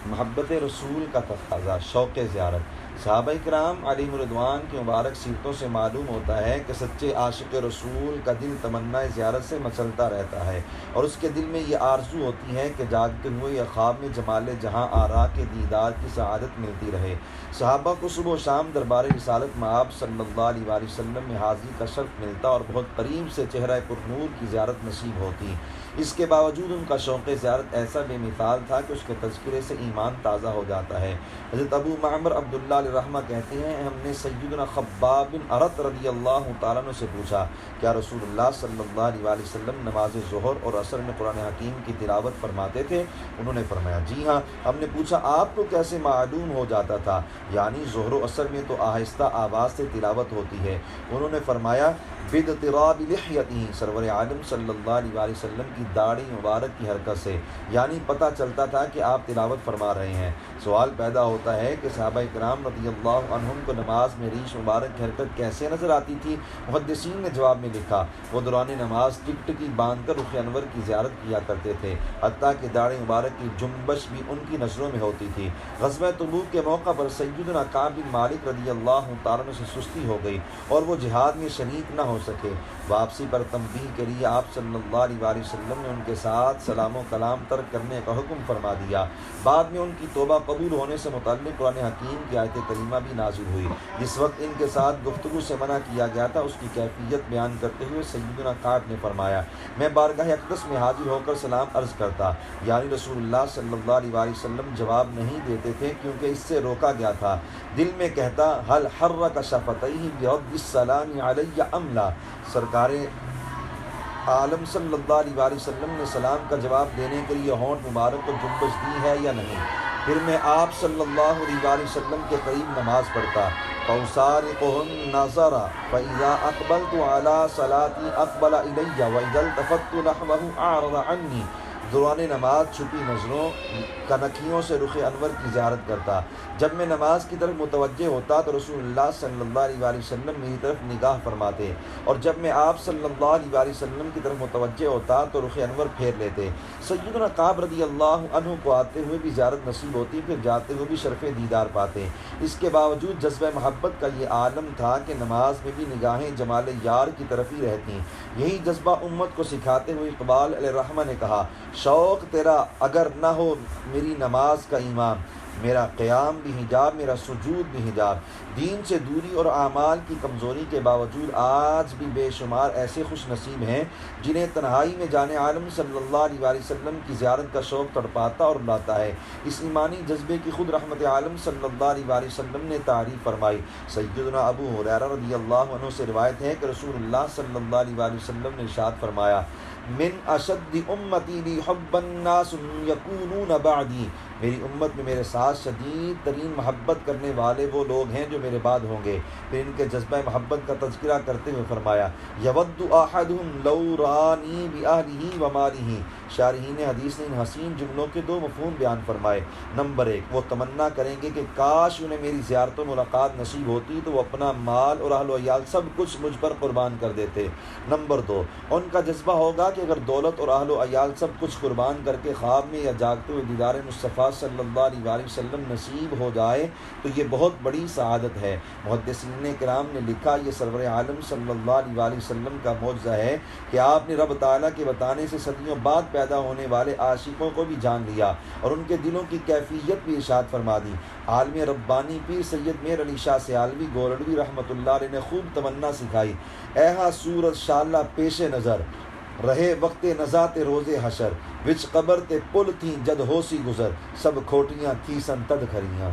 محبت رسول کا تقاضا، شوق زیارت۔ صحابہ کرام علیہم رضوان کی مبارک سیرتوں سے معلوم ہوتا ہے کہ سچے عاشق رسول کا دل تمنا زیارت سے مچلتا رہتا ہے، اور اس کے دل میں یہ آرزو ہوتی ہے کہ جاگتے ہوئے یا خواب میں جمال جہاں آرا کے دیدار کی سعادت ملتی رہے۔ صحابہ کو صبح و شام دربار رسالت مآب صلی اللہ علیہ وآلہ وسلم میں حاضری کا شرف ملتا اور بہت قریب سے چہرہ پر نور کی زیارت نصیب ہوتی۔ اس کے باوجود ان کا شوق زیارت ایسا بے مثال تھا کہ اس کے تذکرے سے ایمان تازہ ہو جاتا ہے۔ حضرت ابو معمر عبداللہ علیہ رحمہ کہتے ہیں، ہم نے سیدنا خباب بن ارت رضی اللہ تعالیٰ عنہ سے پوچھا، کیا رسول اللہ صلی اللہ علیہ وآلہ وسلم نماز ظہر اور عصر میں قرآن حکیم کی تلاوت فرماتے تھے؟ انہوں نے فرمایا جی ہاں۔ ہم نے پوچھا آپ کو کیسے معلوم ہو جاتا تھا؟ یعنی ظہر و عصر میں تو آہستہ آواز سے تلاوت ہوتی ہے۔ انہوں نے فرمایا باضطراب لحیتہ، سرور عالم صلی اللہ علیہ وآلہ وسلم کی داڑھی مبارک کی حرکت سے، یعنی پتہ چلتا تھا کہ آپ تلاوت فرما رہے ہیں۔ سوال پیدا ہوتا ہے کہ صحابہ کرام رضی اللہ عنہم کو نماز میں ریش مبارک کی حرکت کیسے نظر آتی تھی؟ محدثین نے جواب میں لکھا، وہ دوران نماز ٹکٹکی باندھ کر رخ انور کی زیارت کیا کرتے تھے، حتیٰ کہ داڑھی مبارک کی جنبش بھی ان کی نظروں میں ہوتی تھی۔ غزوہ تبوک کے موقع پر سیدنا کعب بن مالک رضی اللہ تعالیٰ عنہ سے سستی ہو گئی اور وہ جہاد میں شریک نہ ہو سکے۔ واپسی پر تنبیہ کے لیے آپ صلی اللہ علیہ وآلہ وسلم نے ان کے ساتھ سلام و کلام ترک کرنے کا حکم فرما دیا۔ بعد میں ان کی توبہ قبول ہونے سے متعلق قرآن حکیم کی آیت کریمہ بھی نازل ہوئی۔ جس وقت ان کے ساتھ گفتگو سے منع کیا گیا تھا، اس کی کیفیت بیان کرتے ہوئے سیدنا کعب نے فرمایا، میں بارگاہ اقدس میں حاضر ہو کر سلام عرض کرتا، یعنی رسول اللہ صلی اللہ علیہ وآلہ وسلم جواب نہیں دیتے تھے کیونکہ اس سے روکا گیا تھا۔ دل میں کہتا، هل حرک شفتیہ برد السلام علی ام لا، سرکار عالم صلی اللہ علیہ وآلہ وسلم نے سلام کا جواب دینے کے لیے ہونٹ مبارک کو جنبش دی ہے یا نہیں؟ پھر میں آپ صلی اللہ علیہ وآلہ وسلم کے قریب نماز پڑھتا، فَأُسَارِقُهُ النَّظَرَ فَإِذَا أَقْبَلْتُ عَلَىٰ صَلَاتِي أَقْبَلَ إِلَيَّ وَإِذَا الْتَفَتْتُ نَحْوَهُ أَعْرَضَ عَنِّي، دوران نماز چھپی نظروں کنکھیوں سے رخ انور کی زیارت کرتا۔ جب میں نماز کی طرف متوجہ ہوتا تو رسول اللہ صلی اللہ علیہ وآلہ وسلم میری طرف نگاہ فرماتے، اور جب میں آپ صلی اللہ علیہ وآلہ وسلم کی طرف متوجہ ہوتا تو رخ انور پھیر لیتے۔ سیدنا کعب رضی اللہ عنہ کو آتے ہوئے بھی زیارت نصیب ہوتی، پھر جاتے ہوئے بھی شرف دیدار پاتے۔ اس کے باوجود جذبہ محبت کا یہ عالم تھا کہ نماز میں بھی نگاہیں جمال یار کی طرف ہی رہتیں۔ یہی جذبہ امت کو سکھاتے ہوئے اقبال علیہ رحمہ نے کہا، شوق تیرا اگر نہ ہو میری نماز کا امام، میرا قیام بھی حجاب، میرا سجود بھی حجاب۔ دین سے دوری اور اعمال کی کمزوری کے باوجود آج بھی بے شمار ایسے خوش نصیب ہیں جنہیں تنہائی میں جانے عالم صلی اللہ علیہ وآلہ وسلم کی زیارت کا شوق تڑپاتا اور لاتا ہے۔ اس ایمانی جذبے کی خود رحمت عالم صلی اللہ علیہ وآلہ وسلم نے تعریف فرمائی۔ سیدنا ابو ہریرہ رضی اللہ عنہ سے روایت ہے کہ رسول اللہ صلی اللہ علیہ وآلہ وسلم نے ارشاد فرمایا، من اشد امتی لی حب الناس یکونون بعدی، میری امت میں میرے ساتھ شدید ترین محبت کرنے والے وہ لوگ ہیں جو میرے بعد ہوں گے۔ پھر ان کے جذبہ محبت کا تذکرہ کرتے ہوئے فرمایا، یود احدہم لو رانی باہلہ ومالہ، شارحین حدیث نے ان حسین جملوں کے دو مفہوم بیان فرمائے۔ نمبر ایک، وہ تمنا کریں گے کہ کاش انہیں میری زیارت و ملاقات نصیب ہوتی تو وہ اپنا مال اور اہل و عیال سب کچھ مجھ پر قربان کر دیتے۔ نمبر دو، ان کا جذبہ ہوگا کہ اگر دولت اور اہل و عیال سب کچھ قربان کر کے خواب میں یا جاگتے ہوئے دیدار مصطفیٰ صلی اللہ علیہ وآلہ وسلم نصیب ہو جائے تو یہ بہت بڑی سعادت ہے۔ محدثین کرام نے لکھا، یہ سرور عالم صلی اللہ علیہ وآلہ وسلم کا معجزہ ہے کہ آپ نے رب تعالیٰ کے بتانے سے صدیوں بعد پیدا ہونے والے عاشقوں کو بھی جان لیا اور ان کے دلوں کی کیفیت بھی ارشاد فرما دی۔ عالم ربانی پیر سید میر علی شاہ سیالوی گولڑوی رحمۃ اللہ علیہ نے خوب تمنا سکھائی، ایہا صورت شاللہ پیش نظر، رہے وقت نزات روز حشر، وچ قبر تے پل تھی جد ہوسی گزر، سب کھوٹیاں تھی سن تد کھریاں۔